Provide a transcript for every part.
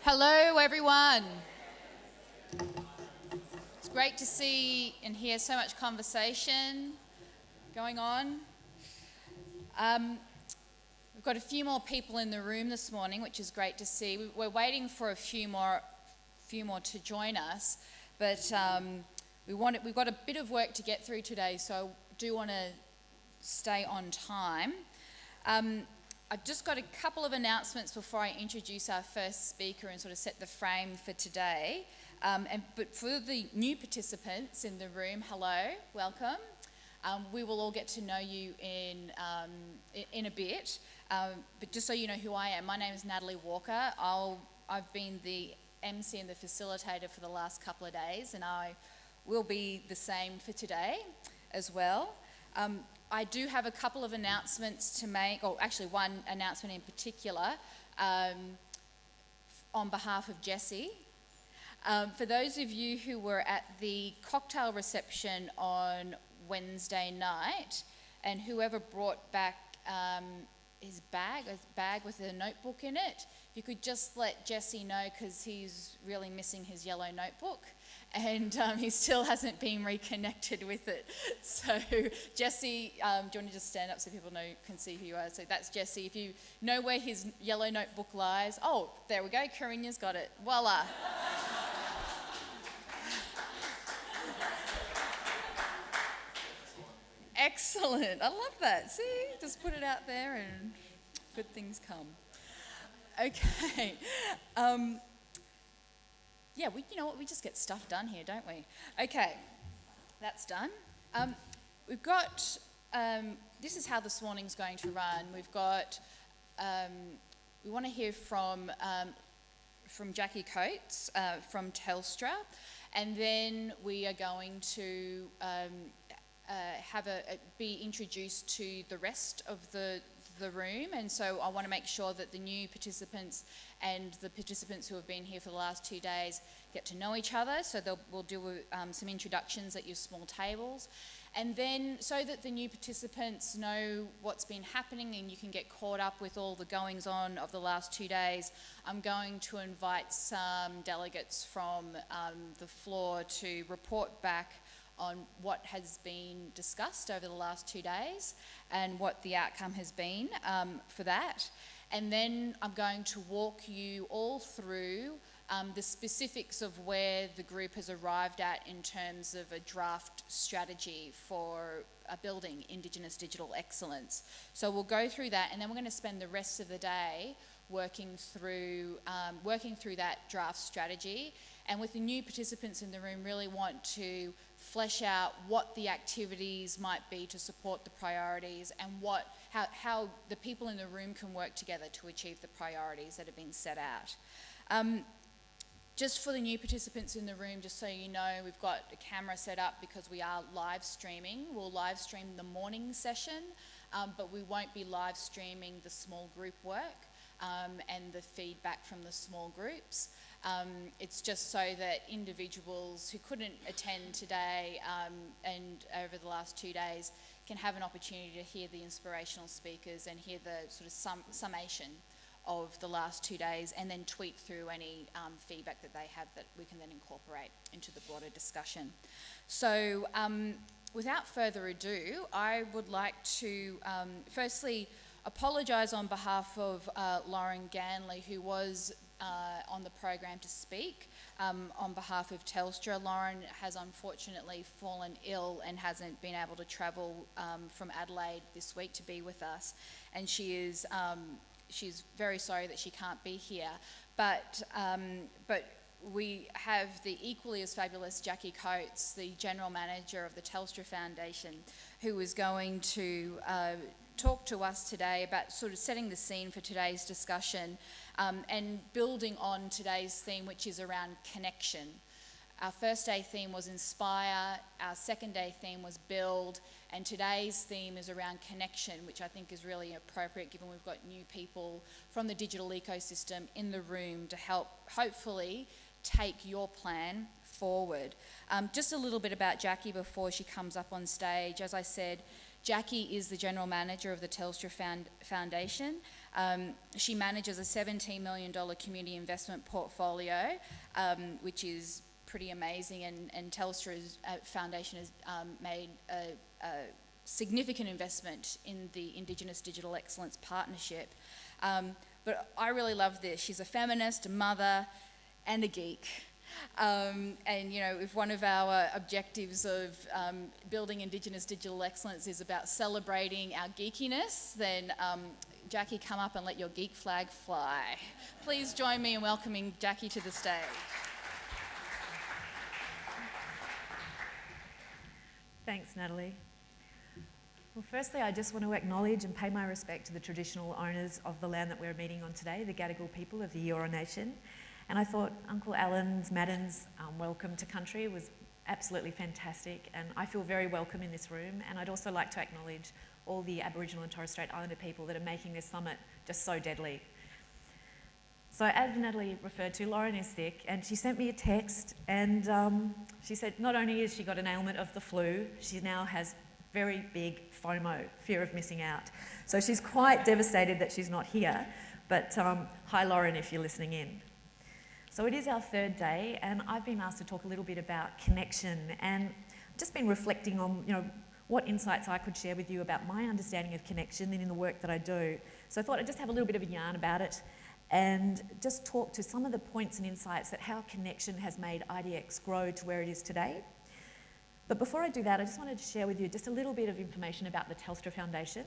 Hello, everyone. It's great to see and hear so much conversation going on. We've got a few more people in the room this morning, which is great to see. We're waiting for a few more to join us, but we've got a bit of work to get through today, so I do want to stay on time. I've just got a couple of announcements before I introduce our first speaker and sort of set the frame for today. But for the new participants in the room, hello, welcome. We will all get to know you in a bit. But just so you know who I am, my name is Natalie Walker. I've been the MC and the facilitator for the last couple of days, and I will be the same for today as well. I do have a couple of announcements to make, or actually one announcement in particular, on behalf of Jessie. For those of you who were at the cocktail reception on Wednesday night, and whoever brought back his bag with a notebook in it, if you could just let Jessie know, because he's really missing his yellow notebook. And he still hasn't been reconnected with it. So Jessie, do you want to just stand up so people can see who you are? So that's Jessie. If you know where his yellow notebook lies, oh, there we go, Karina's got it. Voila. Excellent, I love that. See, just put it out there and good things come. Okay. Yeah, you know what, we just get stuff done here, don't we? Okay, that's done. We've got, this is how this morning's going to run. We've got, we want to hear from Jackie Coates from Telstra, and then we are going to be introduced to the rest of the room, and so I want to make sure that the new participants and the participants who have been here for the last 2 days get to know each other, so we'll do some introductions at your small tables, and then so that the new participants know what's been happening and you can get caught up with all the goings on of the last 2 days, I'm going to invite some delegates from the floor to report back on what has been discussed over the last 2 days and what the outcome has been for that. And then I'm going to walk you all through the specifics of where the group has arrived at in terms of a draft strategy for building Indigenous digital excellence. So we'll go through that, and then we're going to spend the rest of the day working through that draft strategy. And with the new participants in the room, really want to flesh out what the activities might be to support the priorities, and how the people in the room can work together to achieve the priorities that have been set out. Just for the new participants in the room, just so you know, we've got a camera set up because we are live streaming. We'll live stream the morning session, but we won't be live streaming the small group work and the feedback from the small groups. It's just so that individuals who couldn't attend today and over the last 2 days can have an opportunity to hear the inspirational speakers and hear the sort of summation of the last 2 days, and then tweet through any feedback that they have that we can then incorporate into the broader discussion. So without further ado, I would like to firstly apologise on behalf of Lauren Ganley, who was on the program to speak on behalf of Telstra. Lauren has unfortunately fallen ill and hasn't been able to travel from Adelaide this week to be with us, and she's very sorry that she can't be here. But we have the equally as fabulous Jackie Coates, the General Manager of the Telstra Foundation, who is going to talk to us today about sort of setting the scene for today's discussion and building on today's theme, which is around connection. Our first day theme was inspire, our second day theme was build, and today's theme is around connection, which I think is really appropriate given we've got new people from the digital ecosystem in the room to help hopefully take your plan forward. Just a little bit about Jackie before she comes up on stage. As I said, Jackie is the general manager of the Telstra Foundation. She manages a $17 million community investment portfolio, which is pretty amazing, and Telstra's foundation has made a significant investment in the Indigenous Digital Excellence Partnership. But I really love this. She's a feminist, a mother, and a geek. And you know, if one of our objectives of building Indigenous digital excellence is about celebrating our geekiness, then Jackie, come up and let your geek flag fly. Please join me in welcoming Jackie to the stage. Thanks, Natalie. Well, firstly, I just want to acknowledge and pay my respect to the traditional owners of the land that we're meeting on today, the Gadigal people of the Eora Nation. And I thought Uncle Alan's, Madden's welcome to country was absolutely fantastic, and I feel very welcome in this room. And I'd also like to acknowledge all the Aboriginal and Torres Strait Islander people that are making this summit just so deadly. So as Natalie referred to, Lauren is sick, and she sent me a text, and she said not only has she got an ailment of the flu, she now has very big FOMO, fear of missing out. So she's quite devastated that she's not here, but hi Lauren if you're listening in. So it is our third day, and I've been asked to talk a little bit about connection, and I've just been reflecting on, what insights I could share with you about my understanding of connection and in the work that I do. So I thought I'd just have a little bit of a yarn about it and just talk to some of the points and insights that how connection has made IDX grow to where it is today. But before I do that, I just wanted to share with you just a little bit of information about the Telstra Foundation.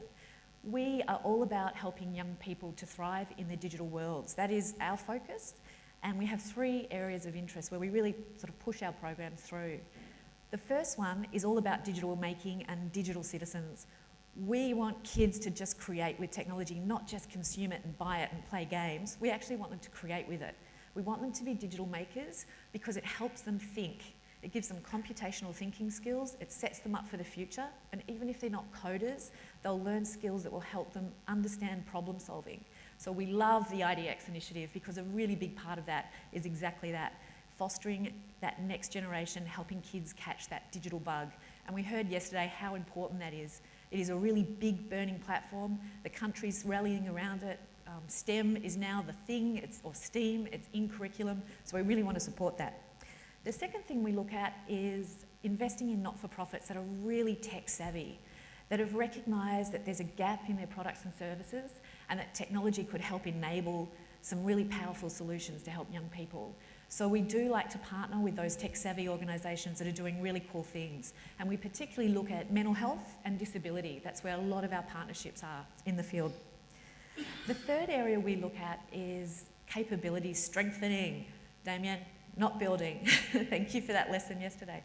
We are all about helping young people to thrive in their digital worlds. That is our focus. And we have 3 areas of interest where we really sort of push our programs through. The first one is all about digital making and digital citizens. We want kids to just create with technology, not just consume it and buy it and play games. We actually want them to create with it. We want them to be digital makers because it helps them think. It gives them computational thinking skills, it sets them up for the future, and even if they're not coders, they'll learn skills that will help them understand problem solving. So we love the IDX initiative because a really big part of that is exactly that, fostering that next generation, helping kids catch that digital bug. And we heard yesterday how important that is. It is a really big burning platform. The country's rallying around it. STEM is now the thing, or STEAM, it's in curriculum, so we really want to support that. The second thing we look at is investing in not-for-profits that are really tech-savvy, that have recognised that there's a gap in their products and services and that technology could help enable some really powerful solutions to help young people. So we do like to partner with those tech-savvy organisations that are doing really cool things. And we particularly look at mental health and disability. That's where a lot of our partnerships are in the field. The third area we look at is capability strengthening. Damien, not building. Thank you for that lesson yesterday.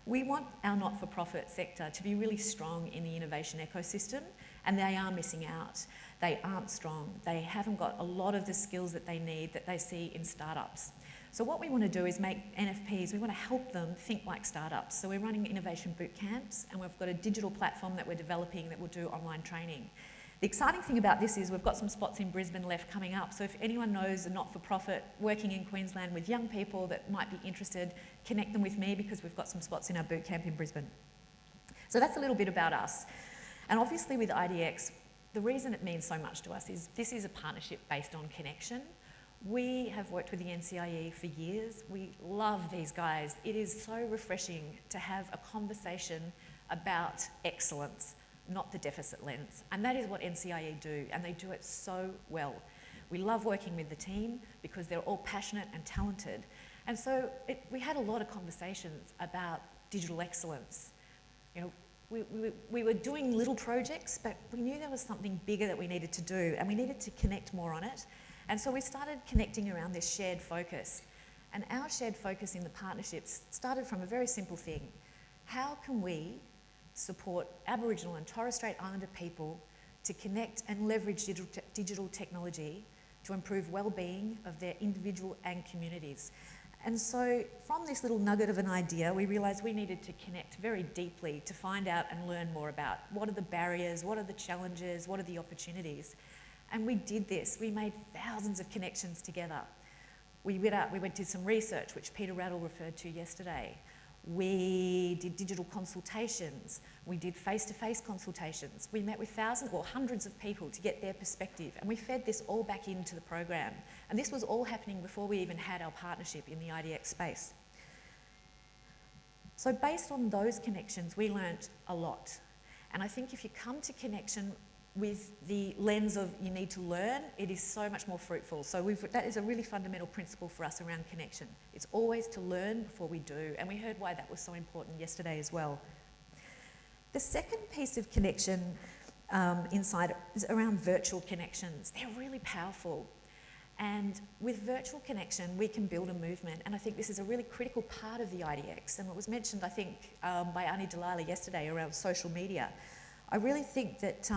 We want our not-for-profit sector to be really strong in the innovation ecosystem, and they are missing out. They aren't strong. They haven't got a lot of the skills that they need that they see in startups. So what we want to do is make NFPs, we want to help them think like startups. So we're running innovation boot camps, and we've got a digital platform that we're developing that will do online training. The exciting thing about this is we've got some spots in Brisbane left coming up, so if anyone knows a not-for-profit working in Queensland with young people that might be interested, connect them with me because we've got some spots in our boot camp in Brisbane. So that's a little bit about us. And obviously with IDX, the reason it means so much to us is this is a partnership based on connection. We have worked with the NCIE for years. We love these guys. It is so refreshing to have a conversation about excellence, not the deficit lens. And that is what NCIE do, and they do it so well. We love working with the team because they're all passionate and talented. And so we had a lot of conversations about digital excellence. We were doing little projects, but we knew there was something bigger that we needed to do, and we needed to connect more on it. And so we started connecting around this shared focus. And our shared focus in the partnerships started from a very simple thing. How can we support Aboriginal and Torres Strait Islander people to connect and leverage digital technology to improve well-being of their individual and communities? And so from this little nugget of an idea, we realised we needed to connect very deeply to find out and learn more about what are the barriers, what are the challenges, what are the opportunities. And we did this. We made thousands of connections together. We went to some research, which Peter Rattle referred to yesterday. We did digital consultations. We did face-to-face consultations. We met with thousands or hundreds of people to get their perspective, and we fed this all back into the program. And this was all happening before we even had our partnership in the IDX space. So based on those connections, we learnt a lot. And I think if you come to connection with the lens of you need to learn, it is so much more fruitful. So that is a really fundamental principle for us around connection. It's always to learn before we do, and we heard why that was so important yesterday as well. The second piece of connection inside is around virtual connections. They're really powerful. And with virtual connection, we can build a movement, and I think this is a really critical part of the IDX. And it was mentioned, I think, by Ani Dalila yesterday around social media. I really think that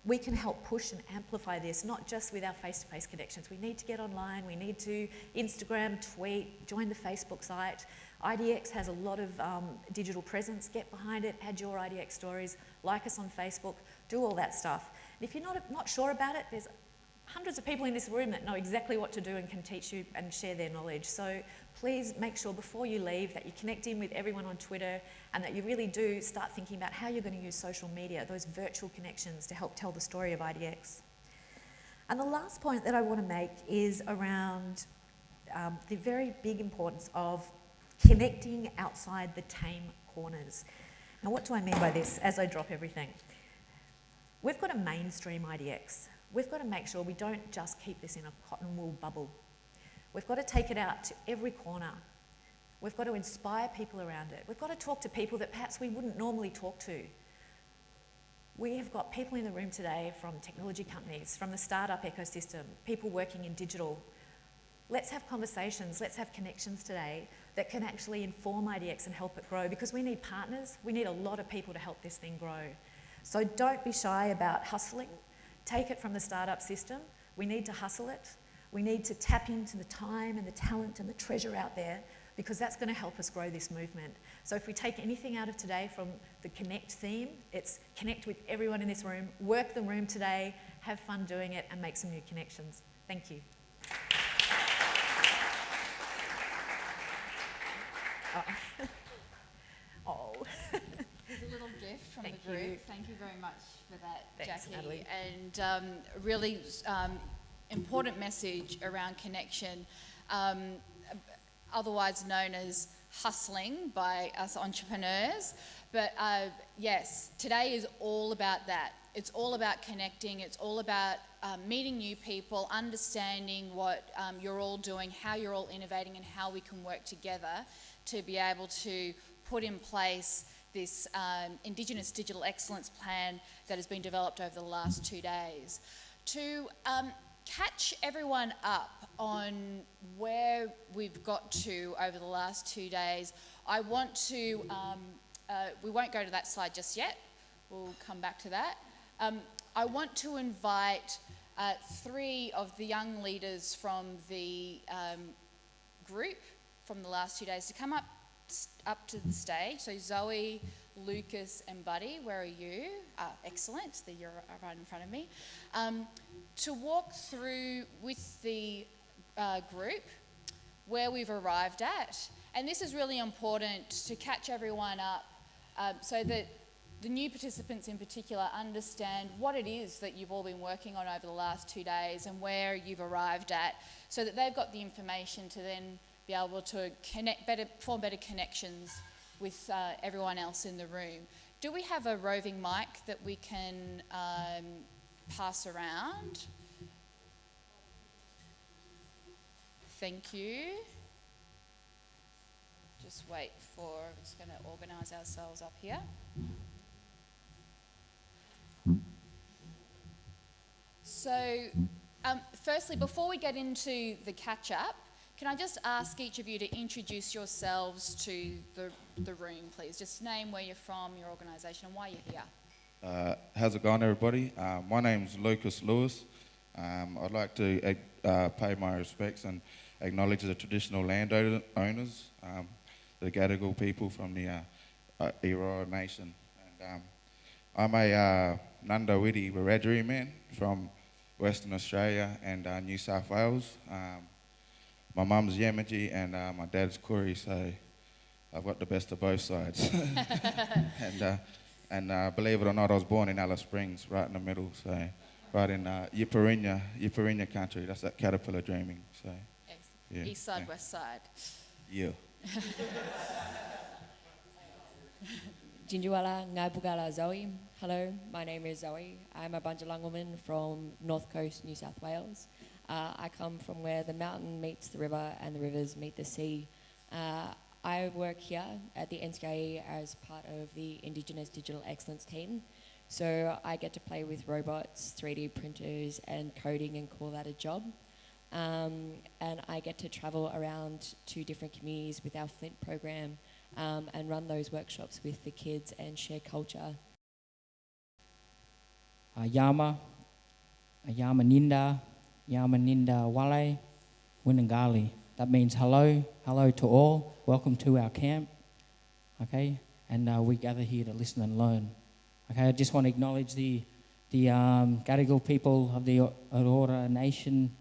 we can help push and amplify this, not just with our face-to-face connections. We need to get online, we need to Instagram, tweet, join the Facebook site. IDX has a lot of digital presence. Get behind it, add your IDX stories, like us on Facebook, do all that stuff. And if you're not sure about it, there's hundreds of people in this room that know exactly what to do and can teach you and share their knowledge. So please make sure before you leave that you connect in with everyone on Twitter and that you really do start thinking about how you're going to use social media, those virtual connections to help tell the story of IDX. And the last point that I want to make is around the very big importance of connecting outside the tame corners. Now, what do I mean by this as I drop everything? We've got a mainstream IDX. We've got to make sure we don't just keep this in a cotton wool bubble. We've got to take it out to every corner. We've got to inspire people around it. We've got to talk to people that perhaps we wouldn't normally talk to. We have got people in the room today from technology companies, from the startup ecosystem, people working in digital. Let's have conversations, let's have connections today that can actually inform IDX and help it grow, because we need partners. We need a lot of people to help this thing grow. So don't be shy about hustling. Take it from the startup system. We need to hustle it. We need to tap into the time and the talent and the treasure out there, because that's going to help us grow this movement. So if we take anything out of today from the Connect theme, it's connect with everyone in this room, work the room today, have fun doing it, and make some new connections. Thank you. Oh. There's a little gift from Thank the group. you. Thank you very much for that, Thanks, Jackie. Natalie. And really important message around connection, otherwise known as hustling by us entrepreneurs. But yes, today is all about that. It's all about connecting. It's all about meeting new people, understanding what you're all doing, how you're all innovating, and how we can work together to be able to put in place this Indigenous Digital Excellence Plan that has been developed over the last 2 days. To catch everyone up on where we've got to over the last 2 days, I want to, we won't go to that slide just yet, we'll come back to that. I want to invite 3 of the young leaders from the group from the last 2 days to come up to the stage. So Zoe, Lucas and Buddy, where are you? Excellent, you're right in front of me. To walk through with the group where we've arrived at. And this is really important to catch everyone up so that the new participants in particular understand what it is that you've all been working on over the last 2 days and where you've arrived at, so that they've got the information to then be able to form better connections with everyone else in the room. Do we have a roving mic that we can pass around? Thank you. Just wait for, I'm just going to organise ourselves up here. So, firstly, before we get into the catch-up, can I just ask each of you to introduce yourselves to the room, please? Just name where you're from, your organisation, and why you're here. How's it going, everybody? My name's Lucas Lewis. I'd like to pay my respects and acknowledge the traditional landowners, the Gadigal people from the Eora Nation. And, I'm a Nundawidi Wiradjuri man from Western Australia and New South Wales. My mum's Yamaji and my dad's Koori, so I've got the best of both sides. And believe it or not, I was born in Alice Springs, right in the middle, so right in Yiparinya country. That's that caterpillar dreaming. So yeah, East side, yeah. west side. Yeah. Jinjuala Ngabugala Zoe. Hello, my name is Zoe. I'm a Bunjalung woman from North Coast, New South Wales. I come from where the mountain meets the river and the rivers meet the sea. I work here at the NCIE as part of the Indigenous Digital Excellence team. So I get to play with robots, 3D printers and coding and call that a job. And I get to travel around to different communities with our Flint program and run those workshops with the kids and share culture. Yama Ninda Wale Winangali. That means hello to all. Welcome to our camp. Okay, and we gather here to listen and learn. Okay, I just want to acknowledge the Gadigal people of the Aurora Nation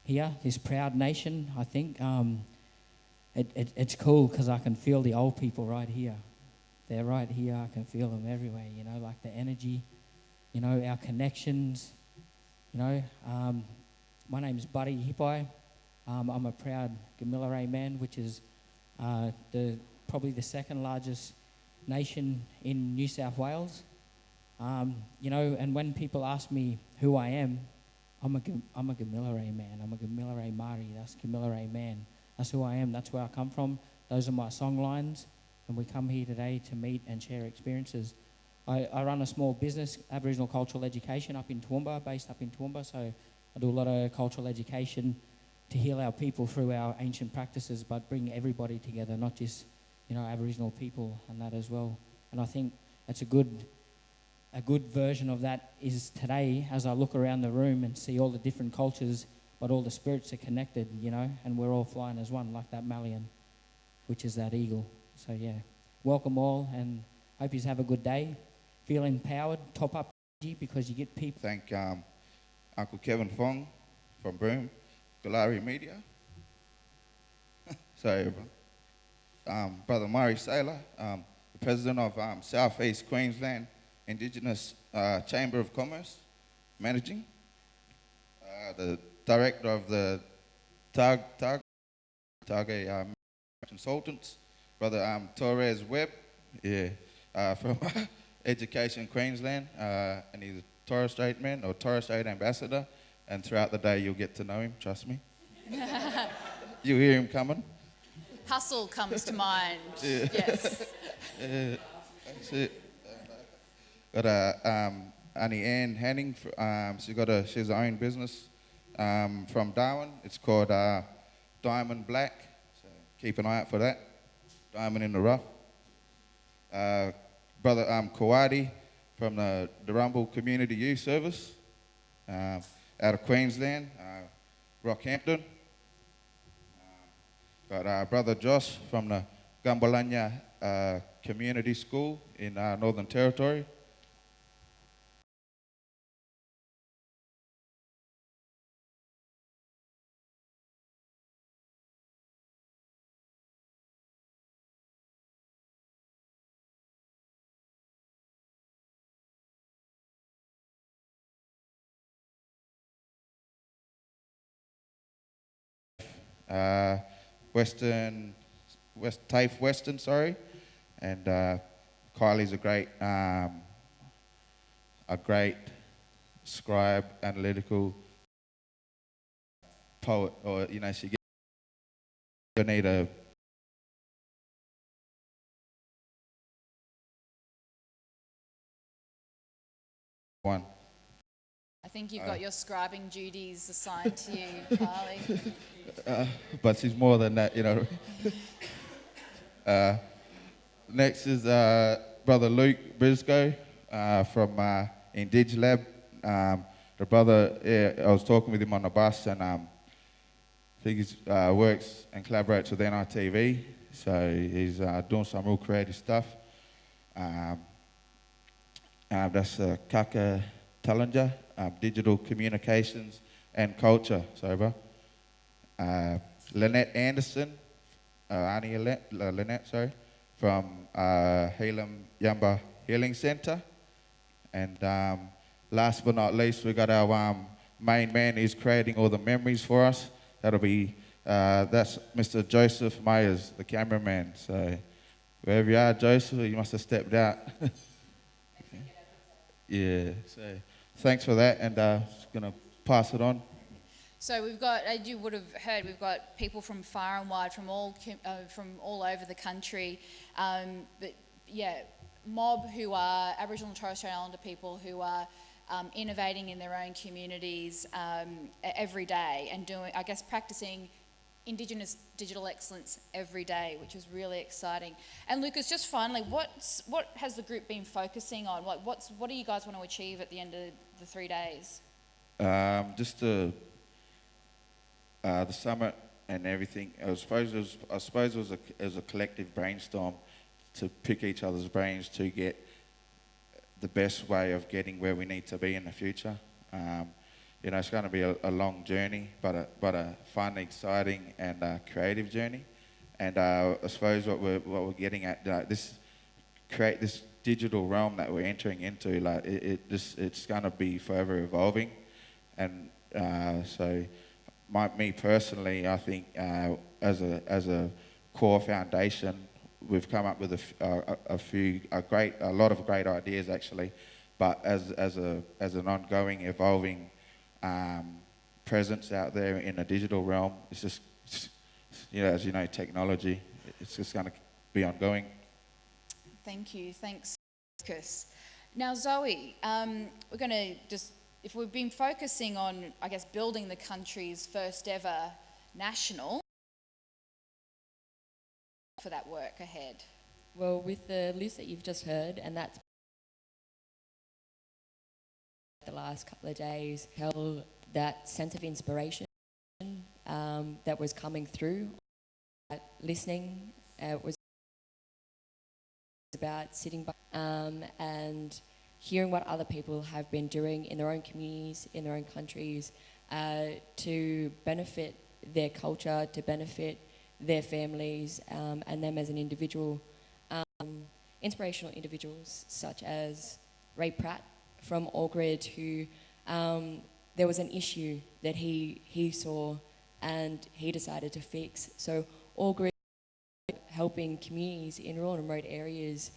here, this proud nation. I think it's cool because I can feel the old people right here. They're right here. I can feel them everywhere. You know, like the energy. You know, our connections. You know, my name's Buddy Hippai. I'm a proud Gamilarey man, which is probably the second largest nation in New South Wales. You know, and when people ask me who I am, I'm a Gamilarey man. I'm a Gamilarey Māori. That's Gamilarey man. That's who I am. That's where I come from. Those are my song lines. And we come here today to meet and share experiences. I run a small business, Aboriginal cultural education, based up in Toowoomba. So I do a lot of cultural education to heal our people through our ancient practices, but bring everybody together, not just, you know, Aboriginal people and that as well. And I think that's a good version of that is today, as I look around the room and see all the different cultures, but all the spirits are connected, you know, and we're all flying as one, like that Malian, which is that eagle. So yeah, welcome all, and hope you have a good day. Feel empowered, top up energy, because you get people. Thank Uncle Kevin Fong from Broome, Galari Media. Sorry, everyone. Brother Murray Saylor, the president of South East Queensland Indigenous Chamber of Commerce, managing. The director of the Target Consultants, Brother Torres Webb, from Education Queensland, and he's a Torres Strait man or Torres Strait ambassador, and throughout the day you'll get to know him, trust me. You hear him coming. Hustle comes to mind. Yeah. Yes. That's it. Got Annie Ann Hanning. She's her own business from Darwin. It's called Diamond Black. So keep an eye out for that. Diamond in the rough. Brother Kawadi from the Rumble Community Youth Service out of Queensland, Rockhampton. Got Brother Josh from the Gumbalanya Community School in Northern Territory. TAFE Western, sorry, and Kylie's a great scribe, analytical poet, or you know, she gets need a one. I think you've got your scribing duties assigned to you, Carly. But she's more than that, you know. Next is Brother Luke Briscoe from IndigLab. The brother, I was talking with him on the bus, and I think he works and collaborates with NITV, so he's doing some real creative stuff. That's Kaka Tallinger, Digital Communications and Culture, bro. Lynette Anderson, Lynette, sorry, from Helam Yamba Healing Centre. And last but not least, we got our main man who's creating all the memories for us. That'll be, that's Mr. Joseph Myers, the cameraman. So wherever you are, Joseph, you must have stepped out. Yeah, so thanks for that, and just going to pass it on. So we've got, as you would have heard, we've got people from far and wide, from all over the country. But yeah, mob who are Aboriginal and Torres Strait Islander people who are innovating in their own communities every day and doing, I guess, practicing Indigenous digital excellence every day, which is really exciting. And Lucas, just finally, what has the group been focusing on? Like, what do you guys want to achieve at the end of the 3 days? Just the summit and everything. I suppose it was a collective brainstorm to pick each other's brains to get the best way of getting where we need to be in the future. You know, it's going to be a long journey, but a fun, exciting, and creative journey. And I suppose what we're getting at, create this digital realm that we're entering into. Like it's going to be forever evolving, and so me personally, I think as a core foundation, we've come up with a lot of great ideas actually, but as an ongoing, evolving presence out there in the digital realm, it's just, you know, as you know, technology, it's just going to be ongoing. Thank you. Thanks, Lucas. Now, Zoe, we're going to just, if we've been focusing on, I guess, building the country's first ever national, for that work ahead. Well, with the list that you've just heard, and that's the last couple of days, held that sense of inspiration that was coming through. Listening was about sitting by and hearing what other people have been doing in their own communities, in their own countries, to benefit their culture, to benefit their families, and them as an individual. Inspirational individuals such as Ray Pratt from Allgrid, who there was an issue that he saw and he decided to fix. So Allgrid helping communities in rural and remote areas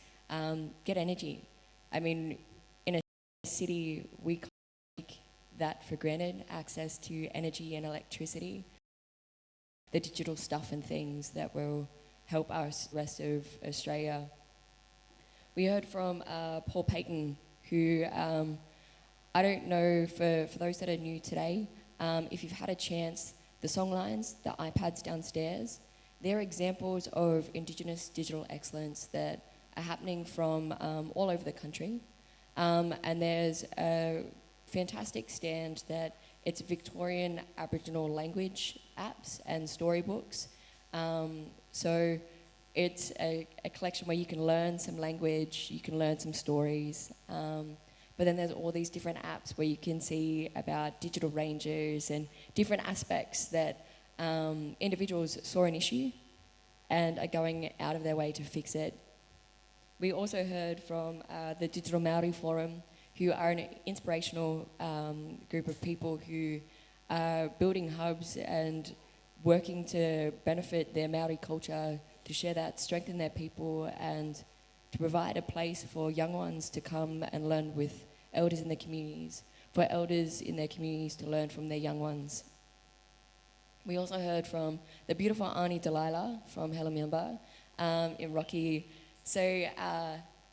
get energy. I mean, in a city, we can't take that for granted, access to energy and electricity, the digital stuff and things that will help us, rest of Australia. We heard from Paul Payton, who I don't know, for those that are new today, if you've had a chance, the songlines, the iPads downstairs, they're examples of Indigenous digital excellence that are happening from all over the country. And there's a fantastic stand that it's Victorian Aboriginal language apps and storybooks. So it's a collection where you can learn some language, you can learn some stories, but then there's all these different apps where you can see about digital rangers and different aspects that individuals saw an issue and are going out of their way to fix it. We also heard from the Digital Māori Forum, who are an inspirational group of people who are building hubs and working to benefit their Māori culture, to share that, strengthen their people, and to provide a place for young ones to come and learn with elders in their communities, for elders in their communities to learn from their young ones. We also heard from the beautiful Auntie Delilah from Helam Yamba in Rocky. So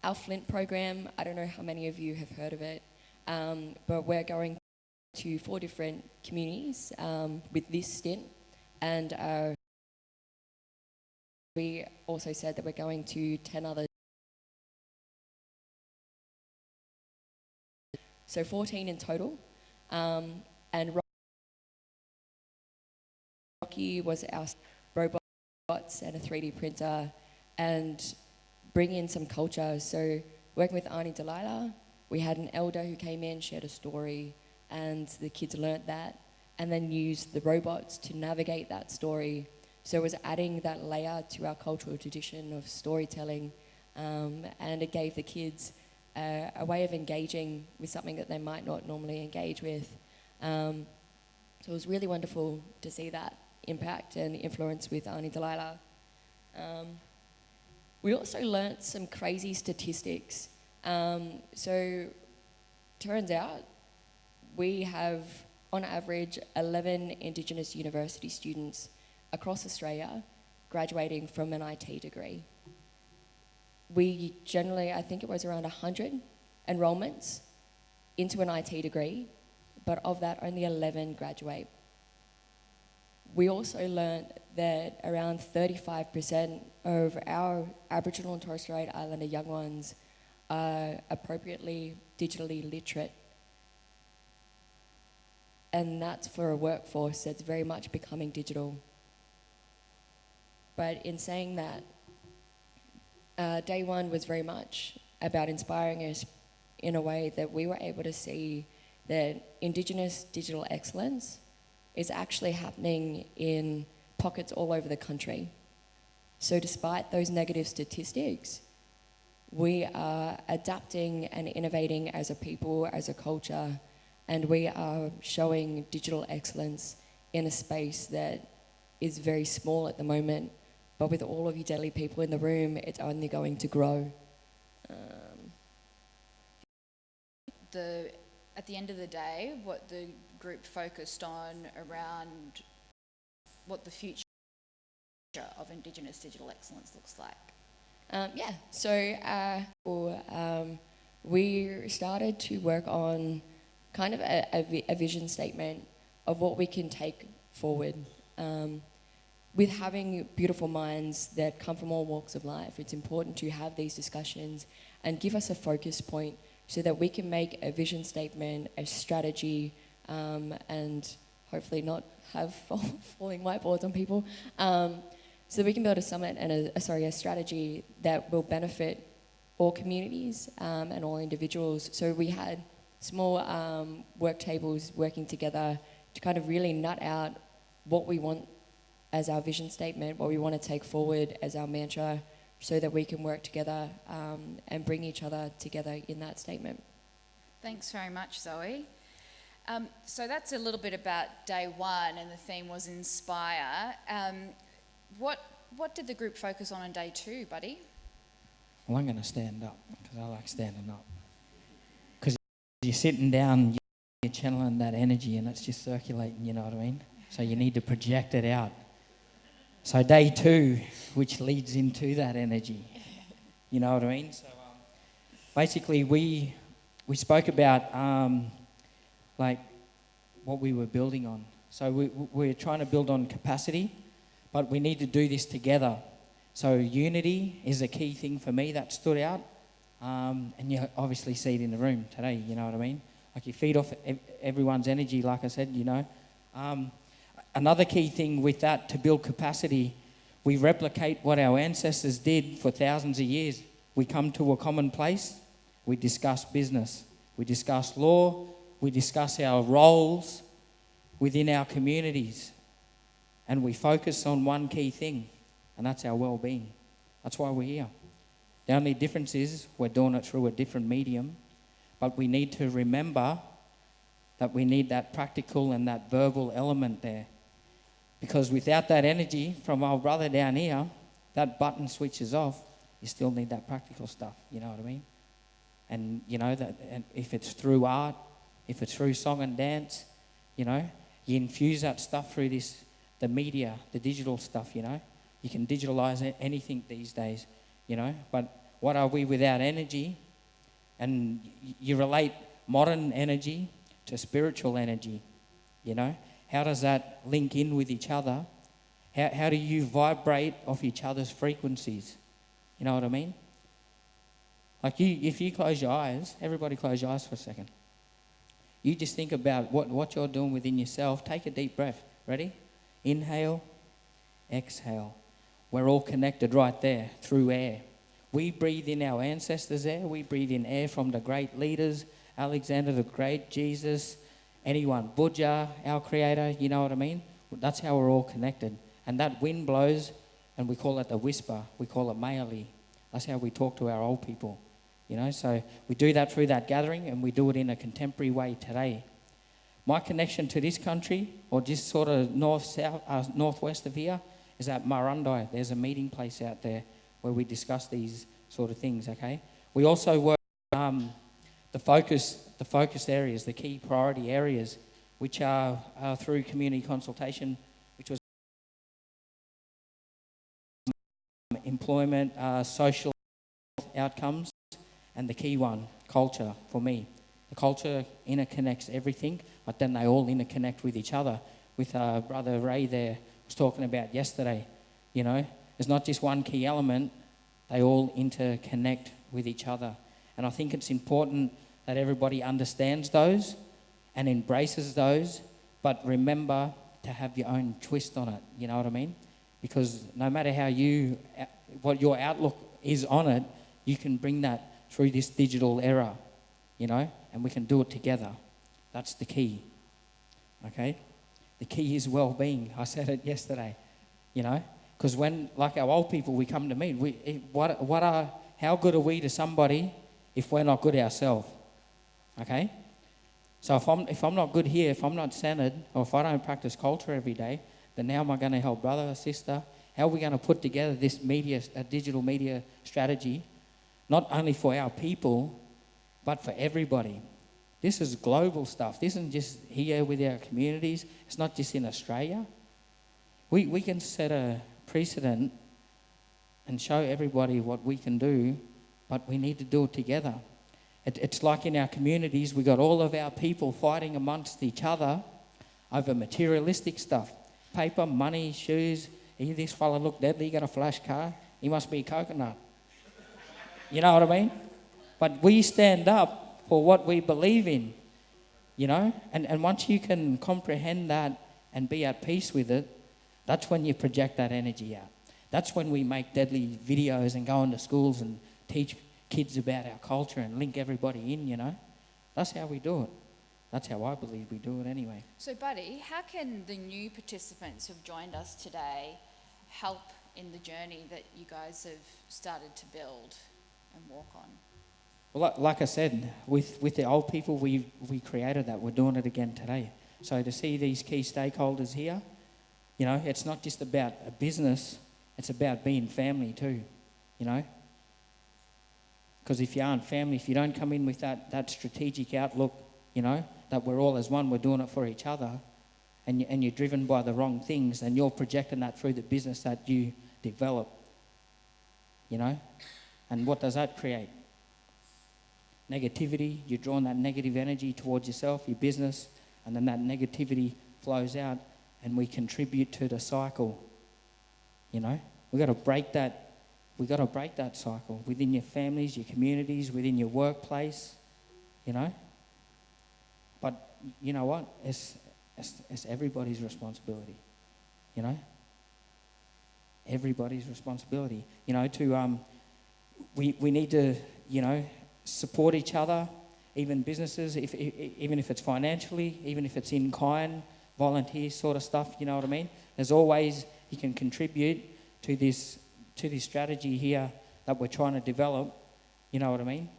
our Flint program, I don't know how many of you have heard of it, but we're going to 4 different communities with this stint, and we also said that we're going to 10 others. So 14 in total, and Rocky was our robots and a 3D printer, and bring in some culture. So working with Auntie Delilah, we had an elder who came in, shared a story, and the kids learnt that, and then used the robots to navigate that story So it was adding that layer to our cultural tradition of storytelling, and it gave the kids a way of engaging with something that they might not normally engage with. So it was really wonderful to see that impact and influence with Auntie Delilah. We also learnt some crazy statistics. So turns out we have, on average, 11 Indigenous university students across Australia graduating from an IT degree. We generally, I think it was around 100 enrolments into an IT degree, but of that, only 11 graduate. We also learned that around 35% of our Aboriginal and Torres Strait Islander young ones are appropriately digitally literate. And that's for a workforce that's very much becoming digital. But in saying that, day one was very much about inspiring us in a way that we were able to see that Indigenous digital excellence is actually happening in pockets all over the country. So despite those negative statistics, we are adapting and innovating as a people, as a culture, and we are showing digital excellence in a space that is very small at the moment, but with all of you deadly people in the room, it's only going to grow. At the end of the day, what the group focused on around what the future of Indigenous digital excellence looks like. We started to work on kind of a vision statement of what we can take forward. With having beautiful minds that come from all walks of life, it's important to have these discussions and give us a focus point so that we can make a vision statement, a strategy, and hopefully not have falling whiteboards on people, so that we can build a summit and a strategy that will benefit all communities and all individuals. So we had small work tables working together to kind of really nut out what we want as our vision statement, what we want to take forward as our mantra, so that we can work together and bring each other together in that statement. Thanks very much, Zoe. So that's a little bit about day one, and the theme was inspire. What did the group focus on day two, buddy? Well, I'm going to stand up because I like standing up. Because you're sitting down, you're channeling that energy and it's just circulating, you know what I mean? So you need to project it out. So day two, which leads into that energy, you know what I mean? So basically we spoke about like what we were building on. So we're trying to build on capacity, but we need to do this together. So unity is a key thing for me that stood out. And you obviously see it in the room today, you know what I mean? Like you feed off everyone's energy, like I said, you know. Another key thing with that, to build capacity, we replicate what our ancestors did for thousands of years. We come to a common place, we discuss business, we discuss law, we discuss our roles within our communities, and we focus on one key thing, and that's our well-being. That's why we're here. The only difference is we're doing it through a different medium, but we need to remember that we need that practical and that verbal element there. Because without that energy from our brother down here, that button switches off, you still need that practical stuff, you know what I mean? And you know that, and if it's through art, if it's through song and dance, you know, you infuse that stuff through the media, the digital stuff, you know. You can digitalize anything these days, you know. But what are we without energy? And you relate modern energy to spiritual energy, you know. How does that link in with each other? How do you vibrate off each other's frequencies? You know what I mean? Like if you close your eyes, everybody close your eyes for a second. You just think about what you're doing within yourself. Take a deep breath. Ready? Inhale, exhale. We're all connected right there through air. We breathe in our ancestors' air. We breathe in air from the great leaders, Alexander the Great, Jesus, anyone, Buddha, our creator, you know what I mean? That's how we're all connected. And that wind blows, and we call it the whisper. We call it maoli. That's how we talk to our old people, So we do that through that gathering, and we do it in a contemporary way today. My connection to this country, or just sort of northwest of here, is at Marundai. There's a meeting place out there where we discuss these sort of things, okay? We also work the focus areas, the key priority areas, which are through community consultation, which was employment, social outcomes, and the key one, culture, for me. The culture interconnects everything, but then they all interconnect with each other. With Brother Ray there was talking about yesterday, there's not just one key element, they all interconnect with each other. And I think it's important that everybody understands those and embraces those, but remember to have your own twist on it, you know what I mean? Because no matter what your outlook is on it, you can bring that through this digital era, and we can do it together. That's the key, okay? The key is well-being. I said it yesterday, because when, like our old people, we come to meet, how good are we to somebody if we're not good ourselves, okay? So if I'm not good here, if I'm not centered, or if I don't practice culture every day, then how am I going to help brother or sister? How are we going to put together this digital media strategy, not only for our people, but for everybody? This is global stuff. This isn't just here with our communities. It's not just in Australia. We can set a precedent and show everybody what we can do, but we need to do it together. It's like in our communities, we got all of our people fighting amongst each other over materialistic stuff. Paper, money, shoes. This fella look deadly, he got a flash car. He must be a coconut. You know what I mean? But we stand up for what we believe in, And once you can comprehend that and be at peace with it, that's when you project that energy out. That's when we make deadly videos and go into schools and teach kids about our culture and link everybody in, That's how we do it. That's how I believe we do it anyway. So, Buddy, how can the new participants who've joined us today help in the journey that you guys have started to build and walk on? Well, like I said, with the old people, we created that. We're doing it again today. So to see these key stakeholders here, it's not just about a business, it's about being family too, Because if you aren't family, if you don't come in with that strategic outlook, that we're all as one, we're doing it for each other, and you're driven by the wrong things, and you're projecting that through the business that you develop, And what does that create? Negativity. You're drawing that negative energy towards yourself, your business, and then that negativity flows out, and we contribute to the cycle. We've got to break that. We've got to break that cycle within your families, your communities, within your workplace. But you know what? It's everybody's responsibility. Everybody's responsibility. We need to support each other, even businesses, even if it's financially, even if it's in kind, volunteer sort of stuff. You know what I mean? There's always you can contribute to this strategy here that we're trying to develop. You know what I mean?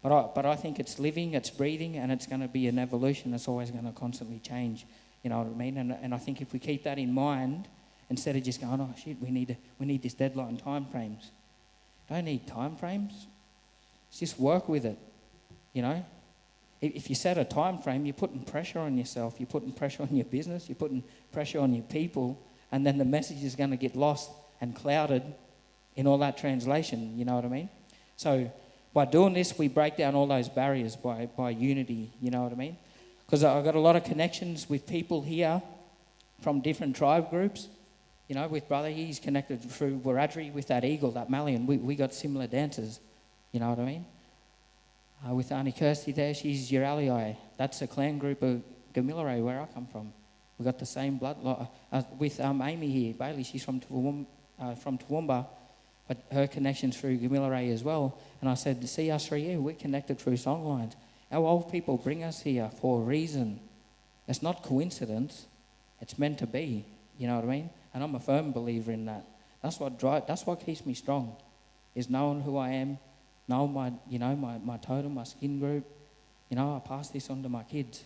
But I think it's living, it's breathing, and it's going to be an evolution that's always going to constantly change. You know what I mean? And I think if we keep that in mind, instead of just going, oh shit, we need this deadline time frames. Don't need time frames. Just work with it. If you set a time frame, you're putting pressure on yourself. You're putting pressure on your business. You're putting pressure on your people, and then the message is going to get lost and clouded in all that translation. You know what I mean? So by doing this, we break down all those barriers by unity, you know what I mean? Because I've got a lot of connections with people here from different tribe groups. With brother, he's connected through Wiradjuri with that eagle, that Malian. We got similar dances, you know what I mean? With Auntie Kirsty there, she's Yiraliai. That's a clan group of Gamilaroi, where I come from. We got the same blood. With Amy here, Bailey, she's from Toowoomba, but her connection's through Gamilaroi as well. And I said, see us through you, we're connected through songlines. Our old people bring us here for a reason. It's not coincidence. It's meant to be, you know what I mean? And I'm a firm believer in that. That's what keeps me strong, is knowing who I am, knowing my totem, my skin group. I pass this on to my kids,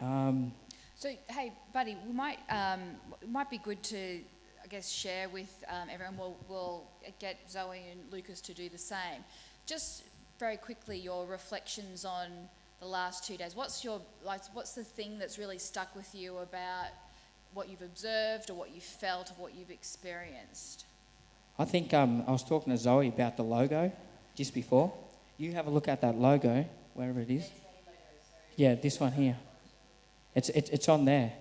So, hey, buddy, it might be good to, I guess, share with everyone. We'll get Zoe and Lucas to do the same. Just very quickly, your reflections on the last 2 days. What's the thing that's really stuck with you about what you've observed or what you've felt or what you've experienced? I think I was talking to Zoe about the logo just before. You have a look at that logo, wherever it is. Yeah, this one here. It's on there.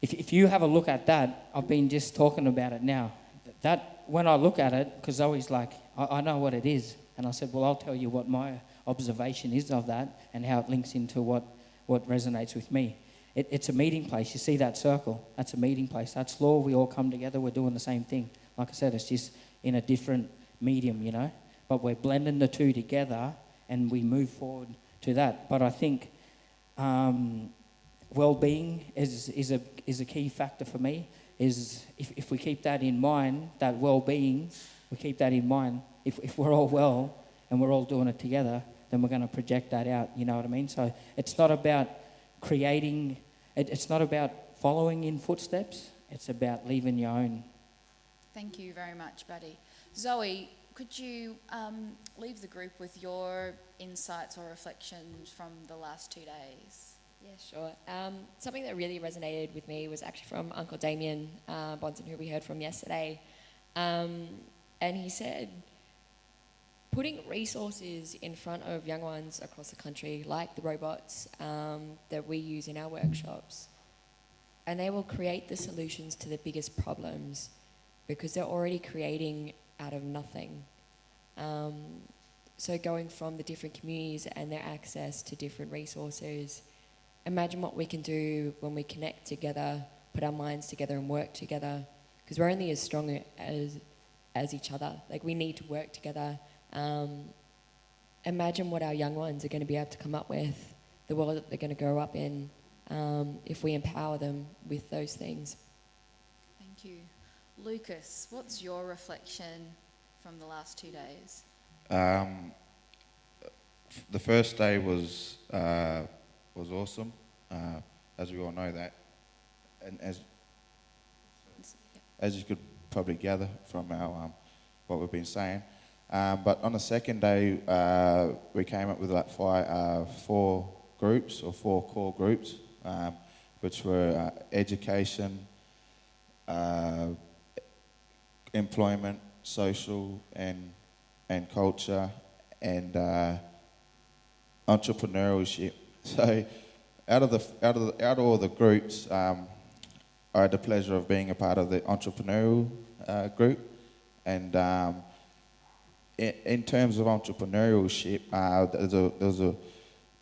If you have a look at that, I've been just talking about it now. That when I look at it, because Zoe's like, I know what it is. And I said, well, I'll tell you what my observation is of that and how it links into what resonates with me. It's a meeting place. You see that circle? That's a meeting place. That's law. We all come together. We're doing the same thing. Like I said, it's just in a different medium, But we're blending the two together and we move forward to that. But I think well-being is a key factor for me. Is if we keep that in mind, that well-being, we keep that in mind. If we're all well and we're all doing it together, then we're going to project that out. You know what I mean? So it's not about creating. It's not about following in footsteps. It's about leaving your own. Thank you very much, buddy. Zoe, could you leave the group with your insights or reflections from the last 2 days? Yeah, sure. Something that really resonated with me was actually from Uncle Damien Bonson, who we heard from yesterday. And he said, putting resources in front of young ones across the country, like the robots that we use in our workshops, and they will create the solutions to the biggest problems because they're already creating out of nothing. So going from the different communities and their access to different resources, imagine what we can do when we connect together, put our minds together and work together, because we're only as strong as each other. Like, we need to work together. Imagine what our young ones are going to be able to come up with, the world that they're going to grow up in, if we empower them with those things. Thank you. Lucas, what's your reflection from the last 2 days? The first day was awesome, as we all know that, and as you could probably gather from our what we've been saying. But on the second day, we came up with like 4 groups or 4 core groups, which were education, employment, social, and culture, and entrepreneurship. So, out of all the groups, I had the pleasure of being a part of the entrepreneurial group, and in terms of entrepreneurship,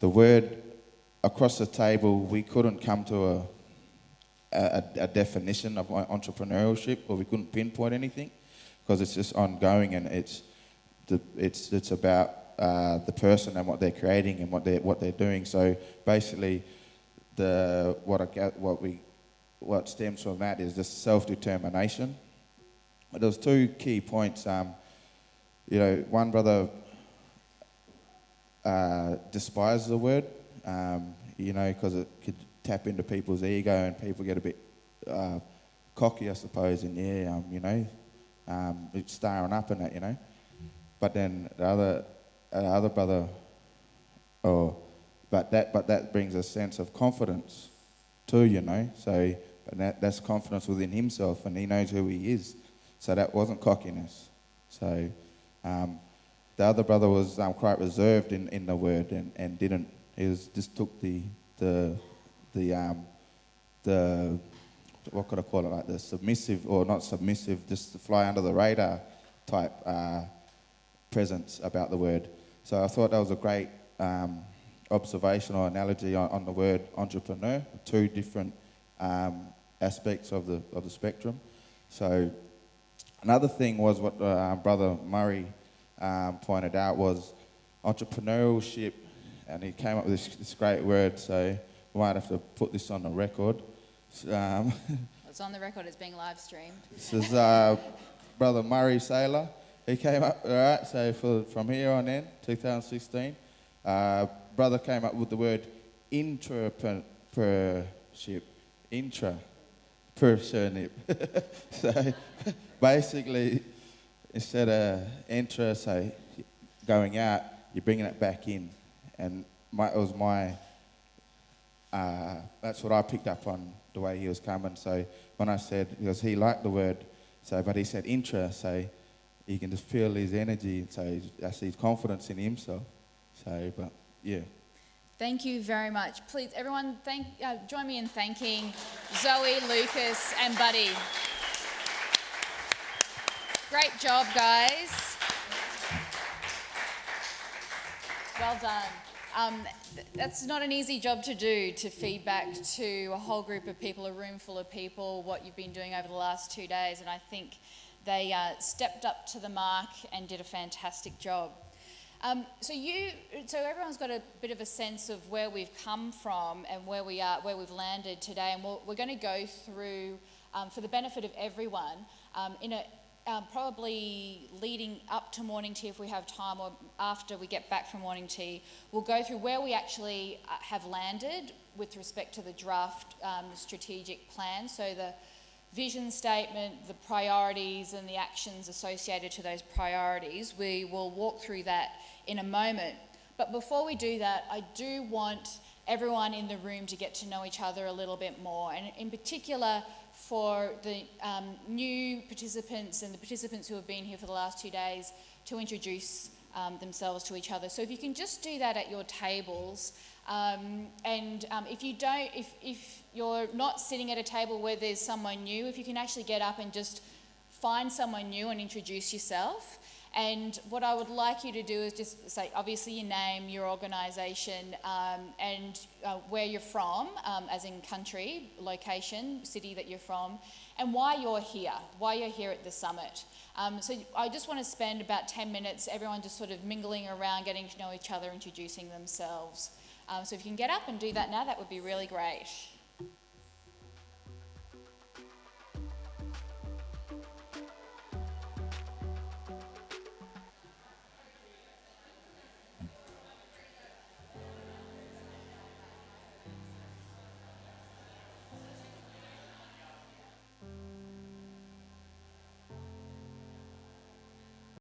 the word across the table. We couldn't come to a definition of entrepreneurship, or we couldn't pinpoint anything, because it's just ongoing, and it's about the person and what they're creating and what they're doing. So basically, what stems from that is just self-determination. But there's 2 key points. One brother despises the word, because it could tap into people's ego and people get a bit cocky, I suppose, and it's staring up in it, But then the other brother, but that brings a sense of confidence too, So, but that's confidence within himself, and he knows who he is. So that wasn't cockiness. So the other brother was quite reserved in the word and didn't. Just took the what could I call it, like the submissive, or not submissive, just the fly under the radar type presence about the word. So I thought that was a great observation or analogy on the word entrepreneur, 2 different aspects of the spectrum. So another thing was what Brother Murray pointed out was entrepreneurship, and he came up with this great word, so we might have to put this on the record. It's on the record, it's being live streamed. This is Brother Murray Saylor. He came up, all right, so from here on in, 2016, Brother came up with the word intrapreneurship. So basically, instead of intra, so going out, you're bringing it back in. And that's what I picked up on the way he was coming. So when I said, because he liked the word, but he said intra, so you can just feel his energy, so that's his confidence in himself. So, but yeah. Thank you very much. Please, everyone, join me in thanking Zoe, Lucas, and Buddy. Great job, guys. Well done. That's not an easy job to do, to feed back to a whole group of people, a room full of people, what you've been doing over the last 2 days, and I think they stepped up to the mark and did a fantastic job. So everyone's got a bit of a sense of where we've come from and where we are, where we've landed today, and we're going to go through, for the benefit of everyone, probably leading up to morning tea if we have time, or after we get back from morning tea, we'll go through where we actually have landed with respect to the draft strategic plan. So the vision statement, the priorities and the actions associated to those priorities. We will walk through that in a moment. But before we do that, I do want everyone in the room to get to know each other a little bit more, and in particular for the new participants and the participants who have been here for the last 2 days to introduce themselves to each other. So if you can just do that at your tables, if you're not sitting at a table where there's someone new, if you can actually get up and just find someone new and introduce yourself. And what I would like you to do is just say, obviously, your name, your organisation, and where you're from, as in country, location, city that you're from, and why you're here at the summit. So I just want to spend about 10 minutes, everyone just sort of mingling around, getting to know each other, introducing themselves. So if you can get up and do that now, that would be really great.